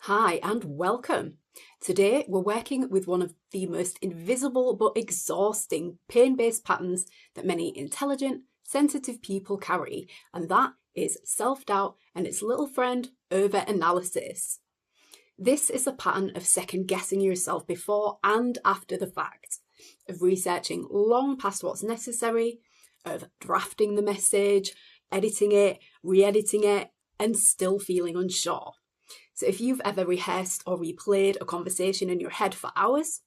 Hi and welcome. Today we're working with one of the most invisible but exhausting pain-based patterns that many intelligent, sensitive people carry, and that is self-doubt and its little friend, over-analysis. This is a pattern of second-guessing yourself before and after the fact, of researching long past what's necessary, of drafting the message, editing it, re-editing it, and still feeling unsure. So if you've ever rehearsed or replayed a conversation in your head for hours,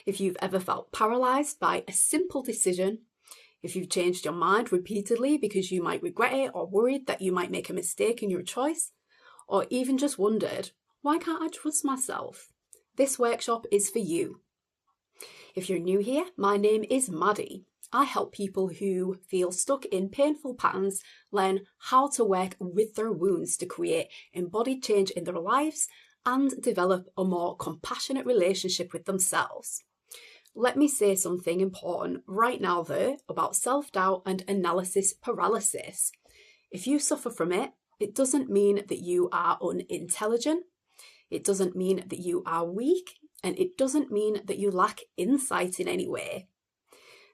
if you've ever felt paralysed by a simple decision, if you've changed your mind repeatedly because you might regret it or worried that you might make a mistake in your choice, or even just wondered, why can't I trust myself? This workshop is for you. If you're new here, my name is Maddie. I help people who feel stuck in painful patterns learn how to work with their wounds to create embodied change in their lives and develop a more compassionate relationship with themselves. Let me say something important right now though about self-doubt and analysis paralysis. If you suffer from it, it doesn't mean that you are unintelligent, it doesn't mean that you are weak, and it doesn't mean that you lack insight in any way.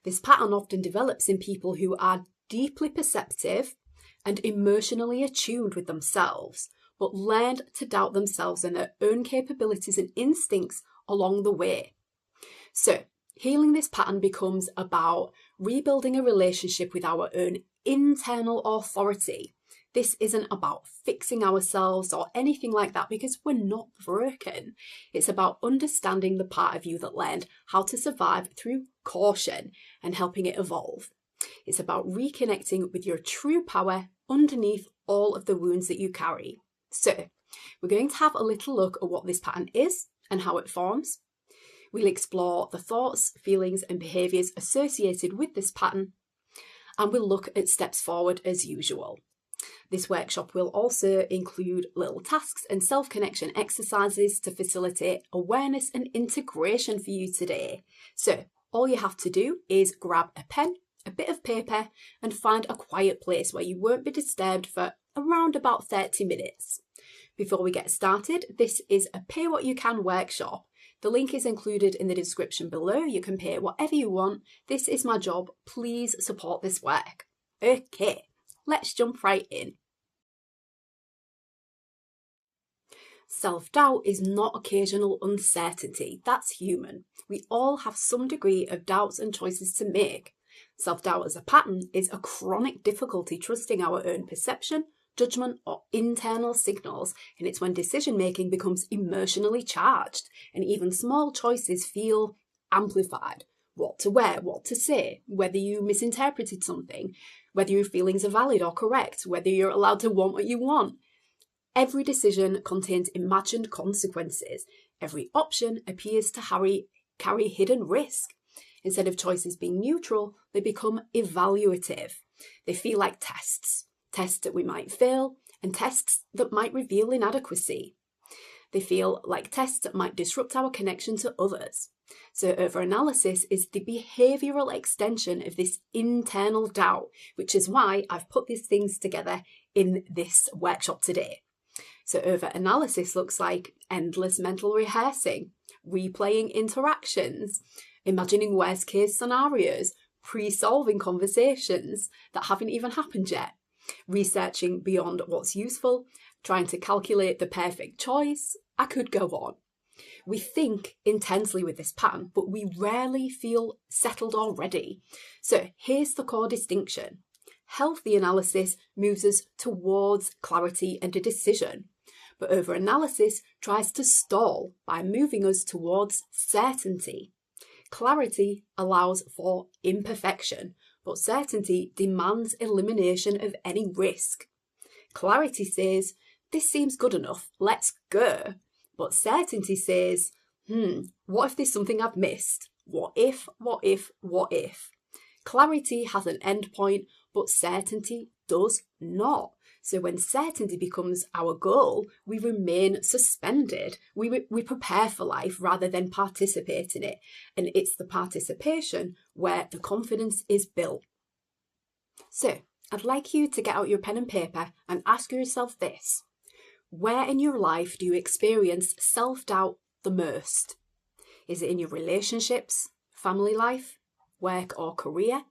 This pattern often develops in people who are deeply perceptive and emotionally attuned with themselves, but learned to doubt themselves and their own capabilities and instincts along the way. So, healing this pattern becomes about rebuilding a relationship with our own internal authority. This isn't about fixing ourselves or anything like that because we're not broken. It's about understanding the part of you that learned how to survive through caution and helping it evolve. It's about reconnecting with your true power underneath all of the wounds that you carry. So, we're going to have a little look at what this pattern is and how it forms. We'll explore the thoughts, feelings, and behaviours associated with this pattern, and we'll look at steps forward as usual. This workshop will also include little tasks and self-connection exercises to facilitate awareness and integration for you today. So all you have to do is grab a pen, a bit of paper, and find a quiet place where you won't be disturbed for around about 30 minutes. Before we get started, this is a pay what you can workshop. The link is included in the description below. You can pay whatever you want. This is my job. Please support this work. Okay, let's jump right in. Self-doubt is not occasional uncertainty. That's human. We all have some degree of doubts and choices to make. Self-doubt as a pattern is a chronic difficulty trusting our own perception, judgment, or internal signals, and it's when decision-making becomes emotionally charged, and even small choices feel amplified. What to wear, what to say, whether you misinterpreted something, whether your feelings are valid or correct, whether you're allowed to want what you want. Every decision contains imagined consequences. Every option appears to carry hidden risk. Instead of choices being neutral, they become evaluative. They feel like tests that we might fail, and tests that might reveal inadequacy. They feel like tests that might disrupt our connection to others. So overanalysis is the behavioural extension of this internal doubt, which is why I've put these things together in this workshop today. So overanalysis looks like endless mental rehearsing, replaying interactions, imagining worst case scenarios, pre-solving conversations that haven't even happened yet, researching beyond what's useful, trying to calculate the perfect choice. I could go on. We think intensely with this pattern, but we rarely feel settled or ready. So here's the core distinction. Healthy analysis moves us towards clarity and a decision, but overanalysis tries to stall by moving us towards certainty. Clarity allows for imperfection, but certainty demands elimination of any risk. Clarity says, this seems good enough, let's go. But certainty says, what if there's something I've missed? What if, what if, what if? Clarity has an endpoint, but certainty does not. So when certainty becomes our goal, we remain suspended. We prepare for life rather than participate in it. And it's the participation where the confidence is built. So I'd like you to get out your pen and paper and ask yourself this. Where in your life do you experience self-doubt the most? Is it in your relationships, family life, work or career,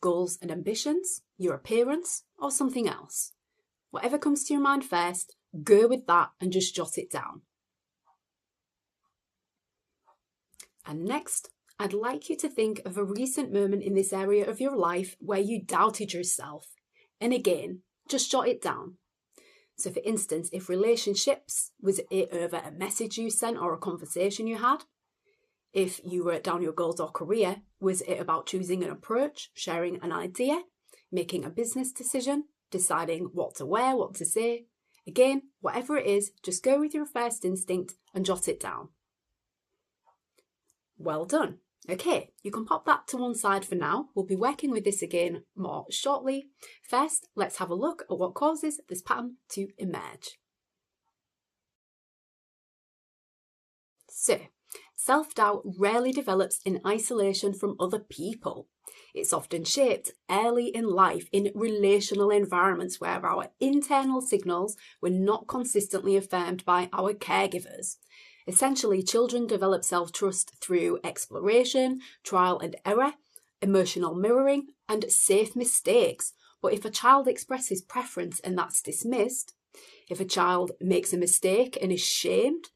goals and ambitions, your appearance, or something else? Whatever comes to your mind first, go with that and just jot it down. And next, I'd like you to think of a recent moment in this area of your life where you doubted yourself. And again, just jot it down. So for instance, if relationships, was it over a message you sent or a conversation you had? If you wrote down your goals or career, was it about choosing an approach, sharing an idea, making a business decision, deciding what to wear, what to say? Again, whatever it is, just go with your first instinct and jot it down. Well done. Okay, you can pop that to one side for now. We'll be working with this again more shortly. First, let's have a look at what causes this pattern to emerge. So, self-doubt rarely develops in isolation from other people. It's often shaped early in life in relational environments where our internal signals were not consistently affirmed by our caregivers. Essentially, children develop self-trust through exploration, trial and error, emotional mirroring, and safe mistakes. But if a child expresses preference and that's dismissed, if a child makes a mistake and is shamed,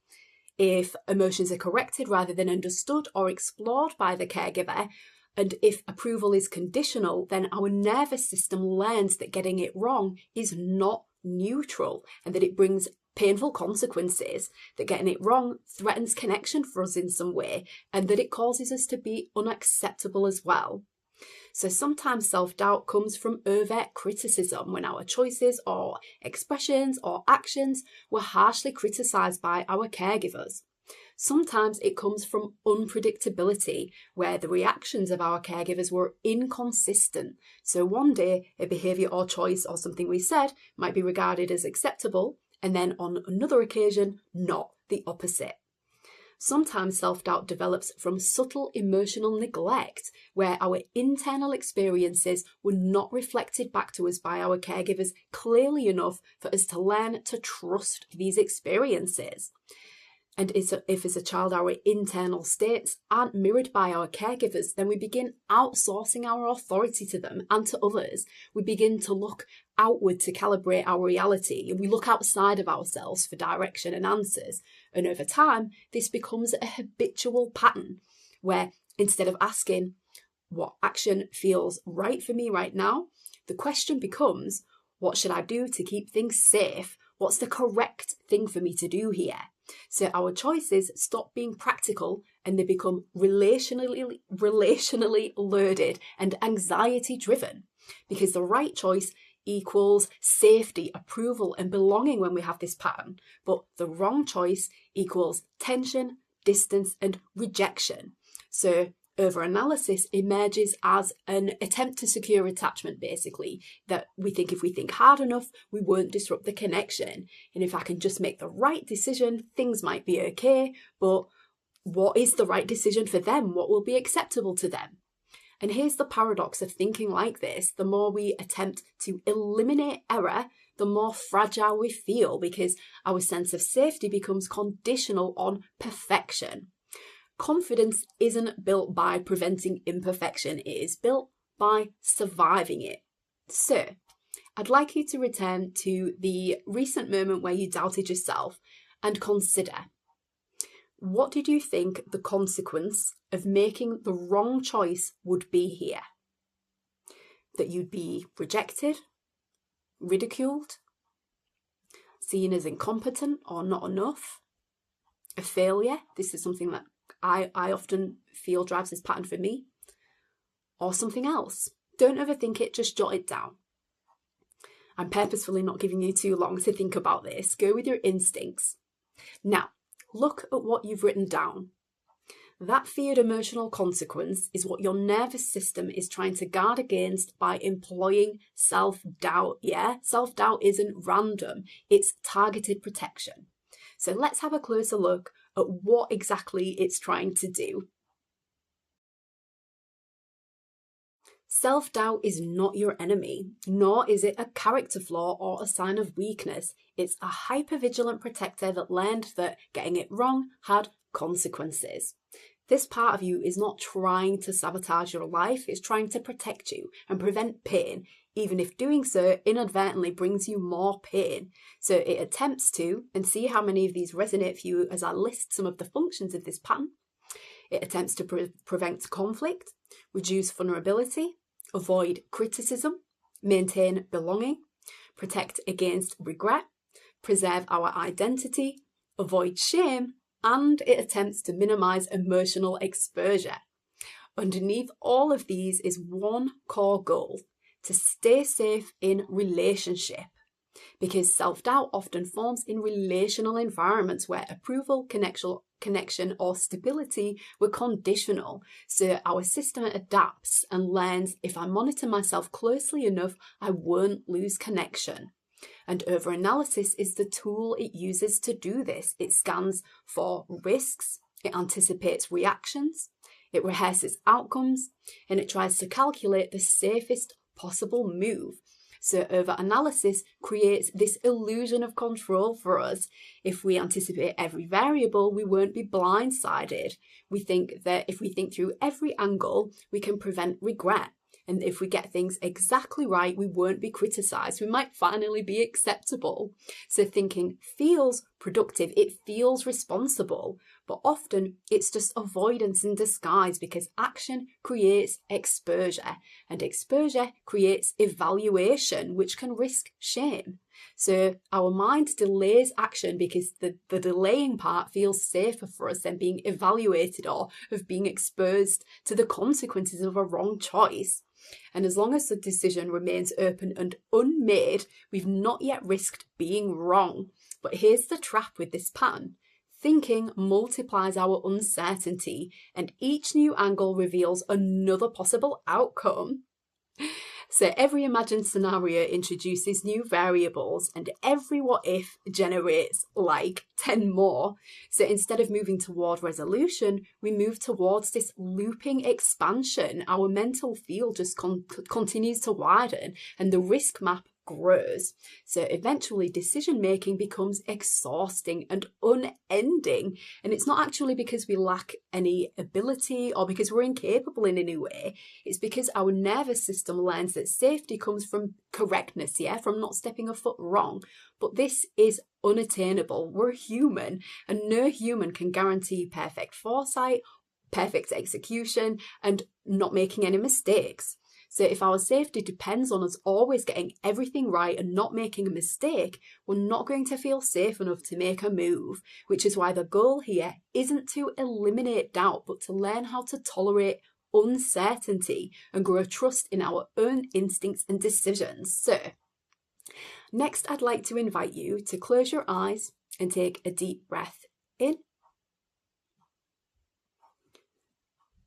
if emotions are corrected rather than understood or explored by the caregiver, and if approval is conditional, then our nervous system learns that getting it wrong is not neutral and that it brings painful consequences, that getting it wrong threatens connection for us in some way, and that it causes us to be unacceptable as well. So sometimes self-doubt comes from overt criticism when our choices or expressions or actions were harshly criticised by our caregivers. Sometimes it comes from unpredictability, where the reactions of our caregivers were inconsistent. So one day, a behaviour or choice or something we said might be regarded as acceptable, and then on another occasion, not the opposite. Sometimes self-doubt develops from subtle emotional neglect, where our internal experiences were not reflected back to us by our caregivers clearly enough for us to learn to trust these experiences. And if as a child our internal states aren't mirrored by our caregivers, then we begin outsourcing our authority to them and to others. We begin to look outward to calibrate our reality, and we look outside of ourselves for direction and answers. And over time, this becomes a habitual pattern where instead of asking what action feels right for me right now, the question becomes, what should I do to keep things safe? What's the correct thing for me to do here? So our choices stop being practical and they become relationally loaded and anxiety driven, because the right choice equals safety, approval and belonging when we have this pattern, but the wrong choice equals tension, distance and rejection. So overanalysis emerges as an attempt to secure attachment, basically, that we think if we think hard enough, we won't disrupt the connection. And if I can just make the right decision, things might be okay, but what is the right decision for them? What will be acceptable to them? And here's the paradox of thinking like this. The more we attempt to eliminate error, the more fragile we feel, because our sense of safety becomes conditional on perfection. Confidence isn't built by preventing imperfection, it is built by surviving it. So, I'd like you to return to the recent moment where you doubted yourself and consider, what did you think the consequence of making the wrong choice would be here? That you'd be rejected, ridiculed, seen as incompetent or not enough, a failure? This is something that I often feel drives this pattern for me, or something else. Don't overthink it, just jot it down. I'm purposefully not giving you too long to think about this. Go with your instincts. Now, look at what you've written down. That feared emotional consequence is what your nervous system is trying to guard against by employing self-doubt, yeah? Self-doubt isn't random, it's targeted protection. So let's have a closer look at what exactly it's trying to do. Self-doubt is not your enemy, nor is it a character flaw or a sign of weakness. It's a hypervigilant protector that learned that getting it wrong had consequences. This part of you is not trying to sabotage your life, it's trying to protect you and prevent pain, even if doing so inadvertently brings you more pain. So it attempts to, and see how many of these resonate for you as I list some of the functions of this pattern. It attempts to prevent conflict, reduce vulnerability, avoid criticism, maintain belonging, protect against regret, preserve our identity, avoid shame, and it attempts to minimize emotional exposure. Underneath all of these is one core goal: to stay safe in relationship. Because self-doubt often forms in relational environments where approval, connection, or stability were conditional. So our system adapts and learns, if I monitor myself closely enough, I won't lose connection. And overanalysis is the tool it uses to do this. It scans for risks, it anticipates reactions, it rehearses outcomes, and it tries to calculate the safest possible move. So overanalysis creates this illusion of control for us. If we anticipate every variable, we won't be blindsided. We think that if we think through every angle, we can prevent regret. And if we get things exactly right, we won't be criticised. We might finally be acceptable. So thinking feels productive, it feels responsible, but often it's just avoidance in disguise, because action creates exposure, and exposure creates evaluation, which can risk shame. So our mind delays action because the delaying part feels safer for us than being evaluated or of being exposed to the consequences of a wrong choice. And as long as the decision remains open and unmade, we've not yet risked being wrong. But here's the trap with this pattern. Thinking multiplies our uncertainty, and each new angle reveals another possible outcome. So every imagined scenario introduces new variables, and every what if generates like 10 more. So instead of moving toward resolution, we move towards this looping expansion. Our mental field just continues to widen, and the risk map grows. So eventually decision making becomes exhausting and unending. And it's not actually because we lack any ability or because we're incapable in any way. It's because our nervous system learns that safety comes from correctness, from not stepping a foot wrong. But this is unattainable. We're human, and no human can guarantee perfect foresight, perfect execution, and not making any mistakes. So if our safety depends on us always getting everything right and not making a mistake, we're not going to feel safe enough to make a move, which is why the goal here isn't to eliminate doubt, but to learn how to tolerate uncertainty and grow trust in our own instincts and decisions. So next, I'd like to invite you to close your eyes and take a deep breath in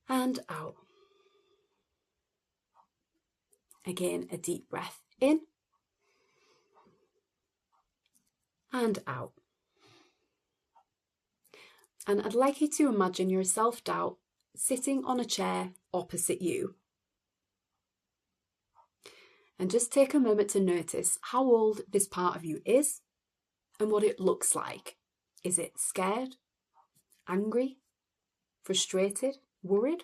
and out. Again, a deep breath in and out. And I'd like you to imagine your self-doubt sitting on a chair opposite you. And just take a moment to notice how old this part of you is and what it looks like. Is it scared, angry, frustrated, worried?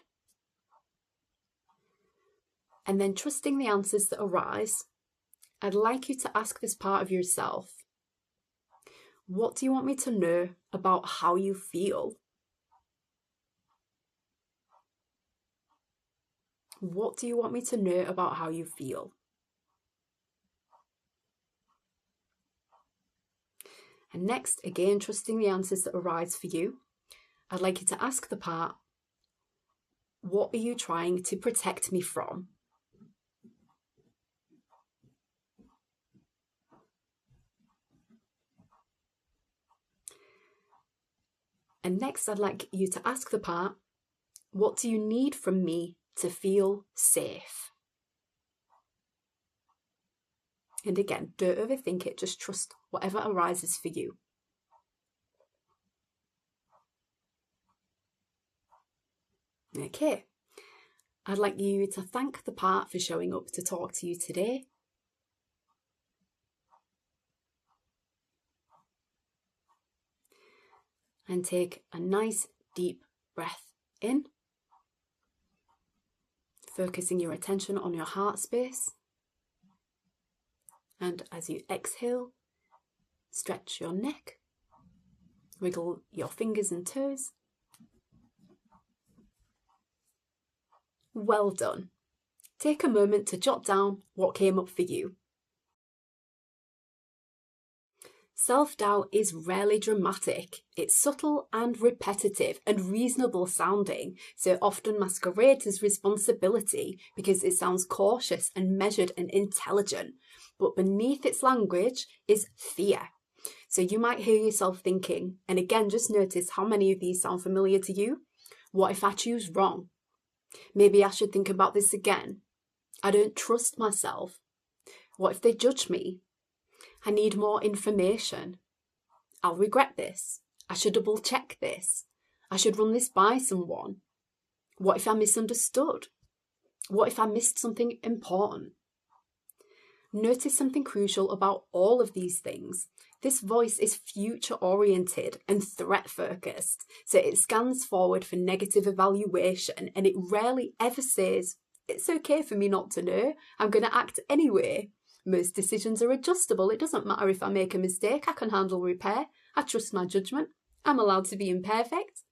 And then trusting the answers that arise, I'd like you to ask this part of yourself, what do you want me to know about how you feel? What do you want me to know about how you feel? And next, again, trusting the answers that arise for you, I'd like you to ask the part, what are you trying to protect me from? And next, I'd like you to ask the part, what do you need from me to feel safe? And again, don't overthink it, just trust whatever arises for you. Okay, I'd like you to thank the part for showing up to talk to you today. And take a nice deep breath in, focusing your attention on your heart space. And as you exhale, stretch your neck, wiggle your fingers and toes. Well done. Take a moment to jot down what came up for you. Self-doubt is rarely dramatic. It's subtle and repetitive and reasonable sounding, so it often masquerades as responsibility because it sounds cautious and measured and intelligent. But beneath its language is fear. So you might hear yourself thinking, and again, just notice how many of these sound familiar to you. What if I choose wrong? Maybe I should think about this again. I don't trust myself. What if they judge me? I need more information. I'll regret this. I should double check this. I should run this by someone. What if I misunderstood? What if I missed something important? Notice something crucial about all of these things. This voice is future-oriented and threat-focused, so it scans forward for negative evaluation, and it rarely ever says, it's okay for me not to know, I'm going to act anyway. Most decisions are adjustable. It doesn't matter if I make a mistake, I can handle repair. I trust my judgment. I'm allowed to be imperfect.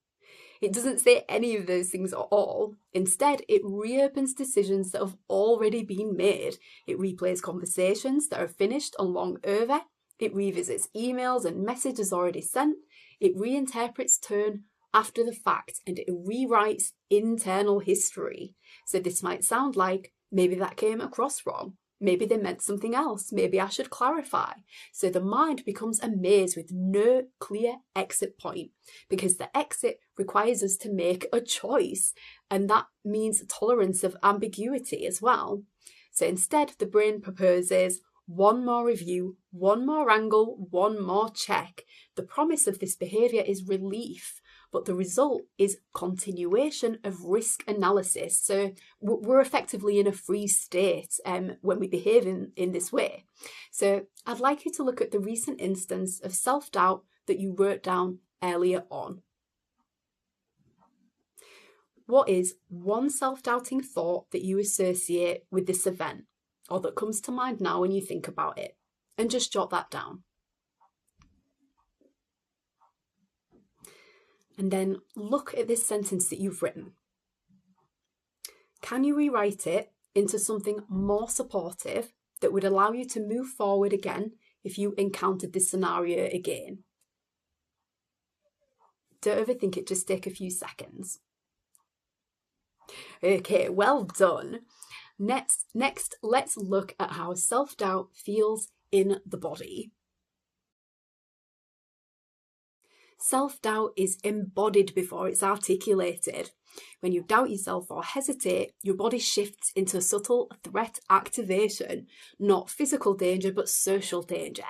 It doesn't say any of those things at all. Instead, it reopens decisions that have already been made. It replays conversations that are finished and long over. It revisits emails and messages already sent. It reinterprets tone after the fact, and it rewrites internal history. So this might sound like, maybe that came across wrong. Maybe they meant something else. Maybe I should clarify. So the mind becomes a maze with no clear exit point, because the exit requires us to make a choice. And that means tolerance of ambiguity as well. So instead, the brain proposes one more review, one more angle, one more check. The promise of this behaviour is relief, but the result is continuation of risk analysis. So we're effectively in a freeze state when we behave in this way. So I'd like you to look at the recent instance of self-doubt that you wrote down earlier on. What is one self-doubting thought that you associate with this event, or that comes to mind now when you think about it? And just jot that down. And then look at this sentence that you've written. Can you rewrite it into something more supportive that would allow you to move forward again if you encountered this scenario again? Don't overthink it, just take a few seconds. Okay, well done. Next, let's look at how self-doubt feels in the body. Self-doubt is embodied before it's articulated. When you doubt yourself or hesitate, your body shifts into subtle threat activation, not physical danger, but social danger.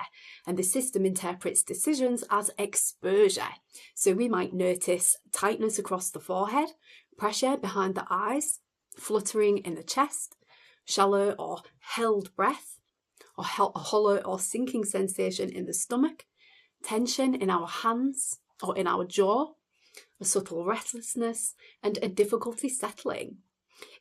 And the system interprets decisions as exposure. So we might notice tightness across the forehead, pressure behind the eyes, fluttering in the chest, shallow or held breath, or a hollow or sinking sensation in the stomach, tension in our hands or in our jaw, a subtle restlessness, and a difficulty settling.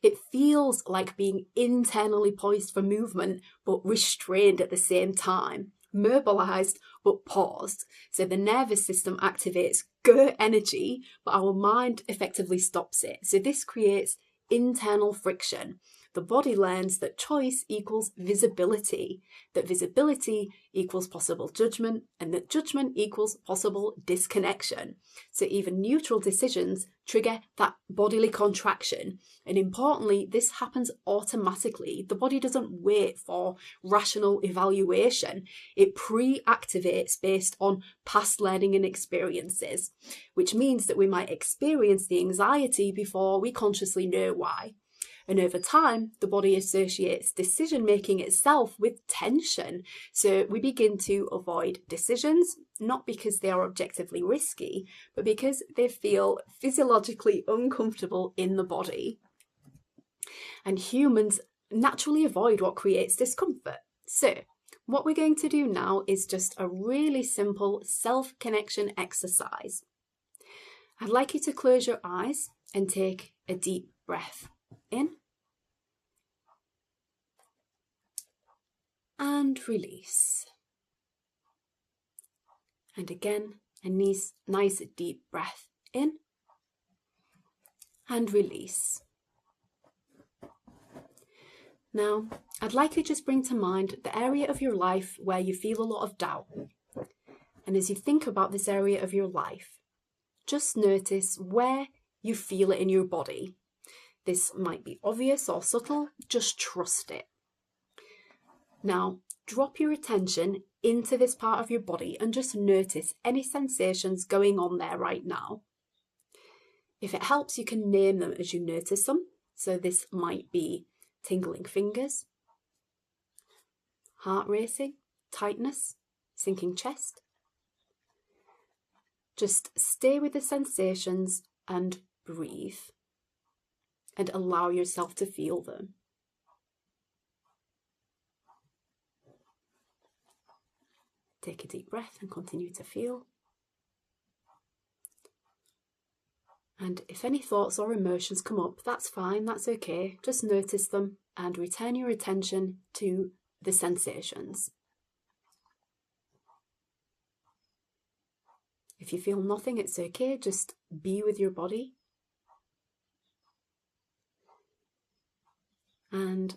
It feels like being internally poised for movement, but restrained at the same time, mobilized but paused. So the nervous system activates go energy, but our mind effectively stops it. So this creates internal friction. The body learns that choice equals visibility, that visibility equals possible judgment, and that judgment equals possible disconnection. So even neutral decisions trigger that bodily contraction. And importantly, this happens automatically. The body doesn't wait for rational evaluation. It pre-activates based on past learning and experiences, which means that we might experience the anxiety before we consciously know why. And over time, the body associates decision-making itself with tension. So we begin to avoid decisions, not because they are objectively risky, but because they feel physiologically uncomfortable in the body. And humans naturally avoid what creates discomfort. So what we're going to do now is just a really simple self-connection exercise. I'd like you to close your eyes and take a deep breath in and release. And again, a nice deep breath in and release. Now, I'd like you to just bring to mind the area of your life where you feel a lot of doubt. And as you think about this area of your life, just notice where you feel it in your body. This might be obvious or subtle, just trust it. Now, drop your attention into this part of your body and just notice any sensations going on there right now. If it helps, you can name them as you notice them. So this might be tingling fingers, heart racing, tightness, sinking chest. Just stay with the sensations and breathe and allow yourself to feel them. Take a deep breath and continue to feel. And if any thoughts or emotions come up, that's fine, that's okay. Just notice them and return your attention to the sensations. If you feel nothing, it's okay. Just be with your body. And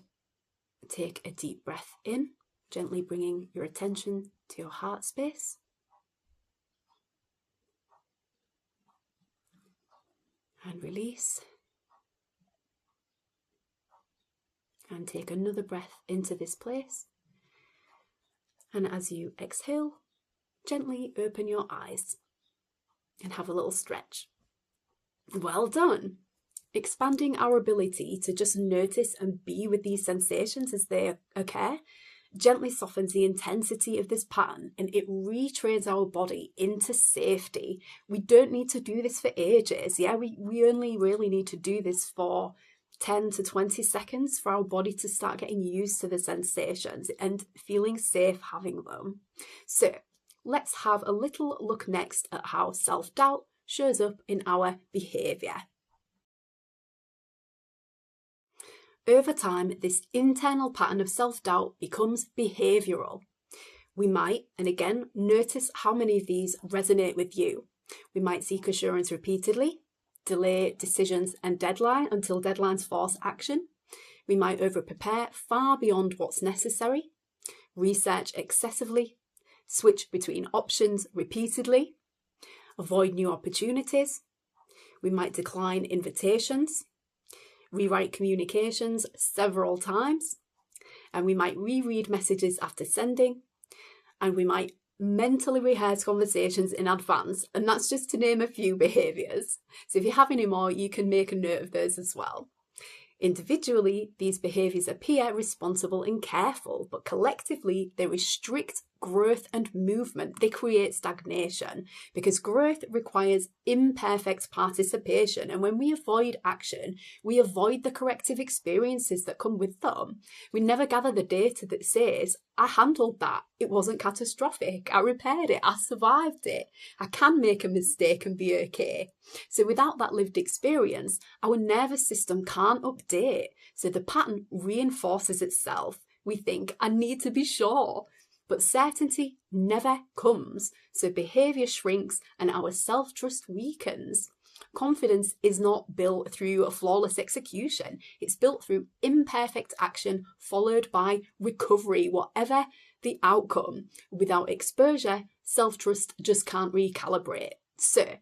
take a deep breath in, gently bringing your attention to your heart space. And release. And take another breath into this place. And as you exhale, gently open your eyes and have a little stretch. Well done! Expanding our ability to just notice and be with these sensations as they occur gently softens the intensity of this pattern and it retrains our body into safety. We don't need to do this for ages. Yeah, we only really need to do this for 10 to 20 seconds for our body to start getting used to the sensations and feeling safe having them. So let's have a little look next at how self-doubt shows up in our behaviour. Over time, this internal pattern of self-doubt becomes behavioural. We might, and again, notice how many of these resonate with you. We might seek assurance repeatedly, delay decisions and deadline until deadlines force action. We might over-prepare far beyond what's necessary, research excessively, switch between options repeatedly, avoid new opportunities. We might decline invitations, rewrite communications several times, and we might reread messages after sending, and we might mentally rehearse conversations in advance, and that's just to name a few behaviours. So if you have any more, you can make a note of those as well. Individually, these behaviours appear responsible and careful, but collectively they restrict growth and movement. They create stagnation because growth requires imperfect participation, and when we avoid action, we avoid the corrective experiences that come with them. We never gather the data that says, I handled that, it wasn't catastrophic, I repaired it, I survived it, I can make a mistake and be okay. So without that lived experience, our nervous system can't update, so the pattern reinforces itself. We think, I need to be sure. But certainty never comes, so behaviour shrinks and our self-trust weakens. Confidence is not built through a flawless execution. It's built through imperfect action followed by recovery, whatever the outcome. Without exposure, self-trust just can't recalibrate. So,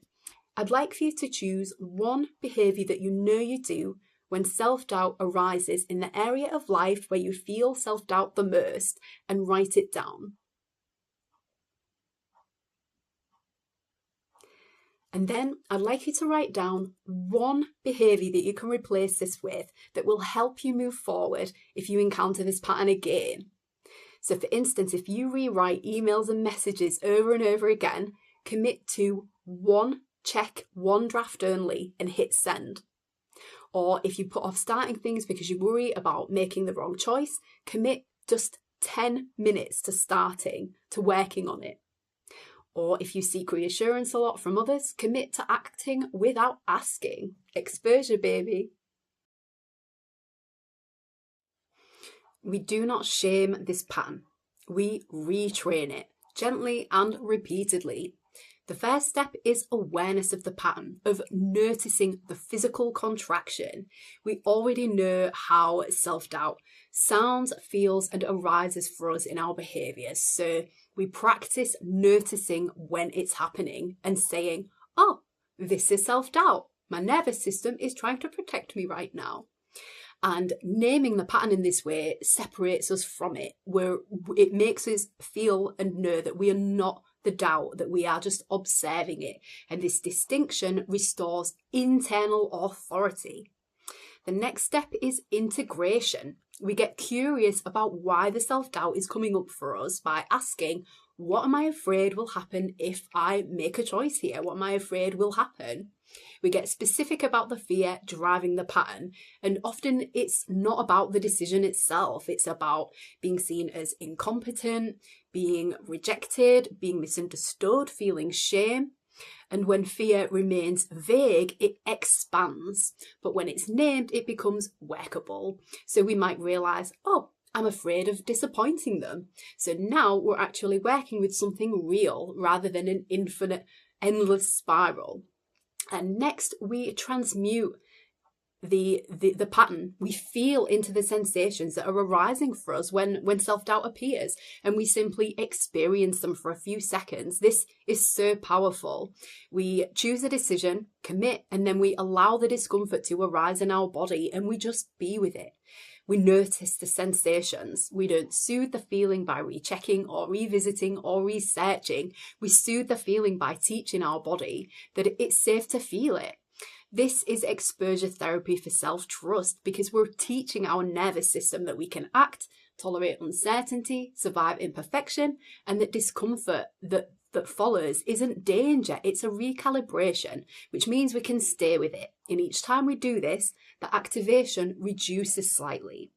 I'd like for you to choose one behaviour that you know you do when self-doubt arises in the area of life where you feel self-doubt the most, and write it down. And then I'd like you to write down one behaviour that you can replace this with that will help you move forward if you encounter this pattern again. So for instance, if you rewrite emails and messages over and over again, commit to one check, one draft only, and hit send. Or if you put off starting things because you worry about making the wrong choice, commit just 10 minutes to starting, to working on it. Or if you seek reassurance a lot from others, commit to acting without asking. Exposure, baby. We do not shame this pattern. We retrain it gently and repeatedly. The first step is awareness of the pattern, of noticing the physical contraction. We already know how self-doubt sounds, feels, and arises for us in our behaviours. So we practice noticing when it's happening and saying, oh, this is self-doubt. My nervous system is trying to protect me right now. And naming the pattern in this way separates us from it, where it makes us feel and know that we are not the doubt, that we are just observing it. And this distinction restores internal authority. The next step is integration. We get curious about why the self-doubt is coming up for us by asking, what am I afraid will happen if I make a choice here? What am I afraid will happen? We get specific about the fear driving the pattern, and often it's not about the decision itself. It's about being seen as incompetent, being rejected, being misunderstood, feeling shame. And when fear remains vague, it expands. But when it's named, it becomes workable. So we might realise, oh, I'm afraid of disappointing them. So now we're actually working with something real rather than an infinite, endless spiral. And next, we transmute the pattern. We feel into the sensations that are arising for us when self-doubt appears, and we simply experience them for a few seconds. This is so powerful. We choose a decision, commit, and then we allow the discomfort to arise in our body, and we just be with it. We notice the sensations. We don't soothe the feeling by rechecking or revisiting or researching. We soothe the feeling by teaching our body that it's safe to feel it. This is exposure therapy for self-trust, because we're teaching our nervous system that we can act, tolerate uncertainty, survive imperfection, and that discomfort that follows isn't danger, it's a recalibration, which means we can stay with it. And each time we do this, the activation reduces slightly.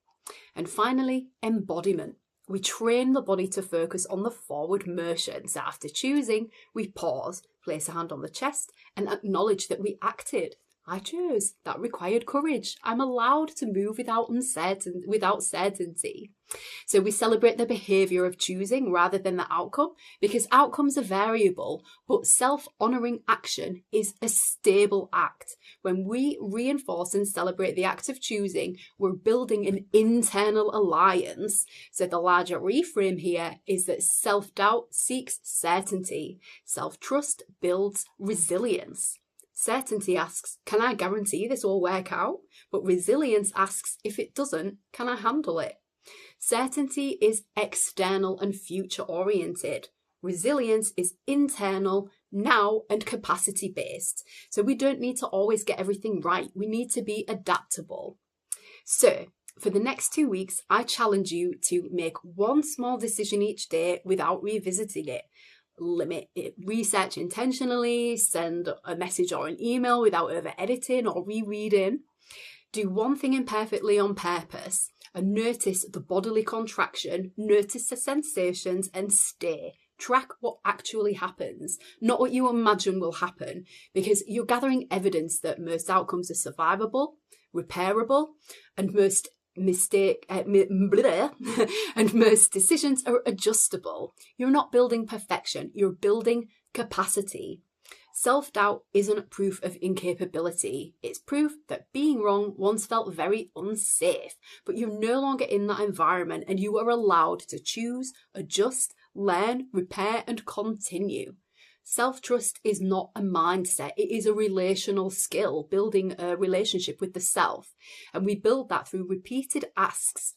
And finally, embodiment. We train the body to focus on the forward motion. So after choosing, we pause, place a hand on the chest, and acknowledge that we acted. I chose. That required courage. I'm allowed to move without certainty. So we celebrate the behaviour of choosing rather than the outcome, because outcomes are variable, but self-honouring action is a stable act. When we reinforce and celebrate the act of choosing, we're building an internal alliance. So the larger reframe here is that self-doubt seeks certainty. Self-trust builds resilience. Certainty asks, can I guarantee this will work out? But resilience asks, if it doesn't, can I handle it? Certainty is external and future-oriented. Resilience is internal, now, and capacity-based. So we don't need to always get everything right. We need to be adaptable. So for the next 2 weeks, I challenge you to make one small decision each day without revisiting it. Limit it, research intentionally, send a message or an email without over editing or rereading. Do one thing imperfectly on purpose and notice the bodily contraction, notice the sensations and stay. Track what actually happens, not what you imagine will happen, because you're gathering evidence that most outcomes are survivable, repairable, and most decisions are adjustable. You're not building perfection, you're building capacity. Self-doubt isn't proof of incapability. It's proof that being wrong once felt very unsafe, but you're no longer in that environment and you are allowed to choose, adjust, learn, repair, and continue. Self-trust is not a mindset, it is a relational skill, building a relationship with the self. And we build that through repeated acts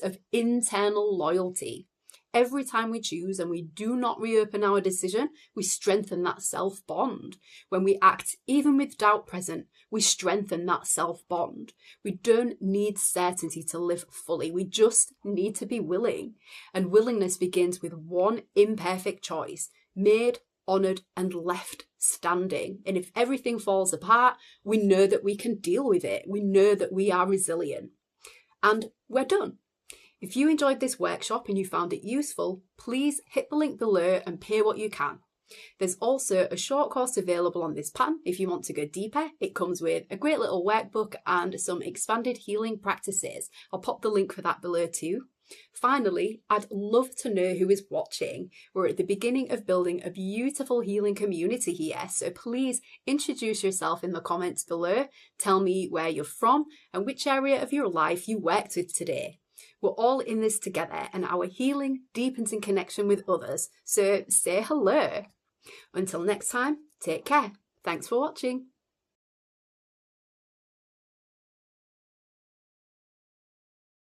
of internal loyalty. Every time we choose and we do not reopen our decision, we strengthen that self-bond. When we act, even with doubt present, we strengthen that self-bond. We don't need certainty to live fully, we just need to be willing. And willingness begins with one imperfect choice, made, honoured, and left standing. And if everything falls apart, we know that we can deal with it. We know that we are resilient. And we're done. If you enjoyed this workshop and you found it useful, please hit the link below and pay what you can. There's also a short course available on this pattern if you want to go deeper. It comes with a great little workbook and some expanded healing practices. I'll pop the link for that below too. Finally, I'd love to know who is watching. We're at the beginning of building a beautiful healing community here, so please introduce yourself in the comments below. Tell me where you're from and which area of your life you worked with today. We're all in this together, and our healing deepens in connection with others, so say hello. Until next time, take care. Thanks for watching.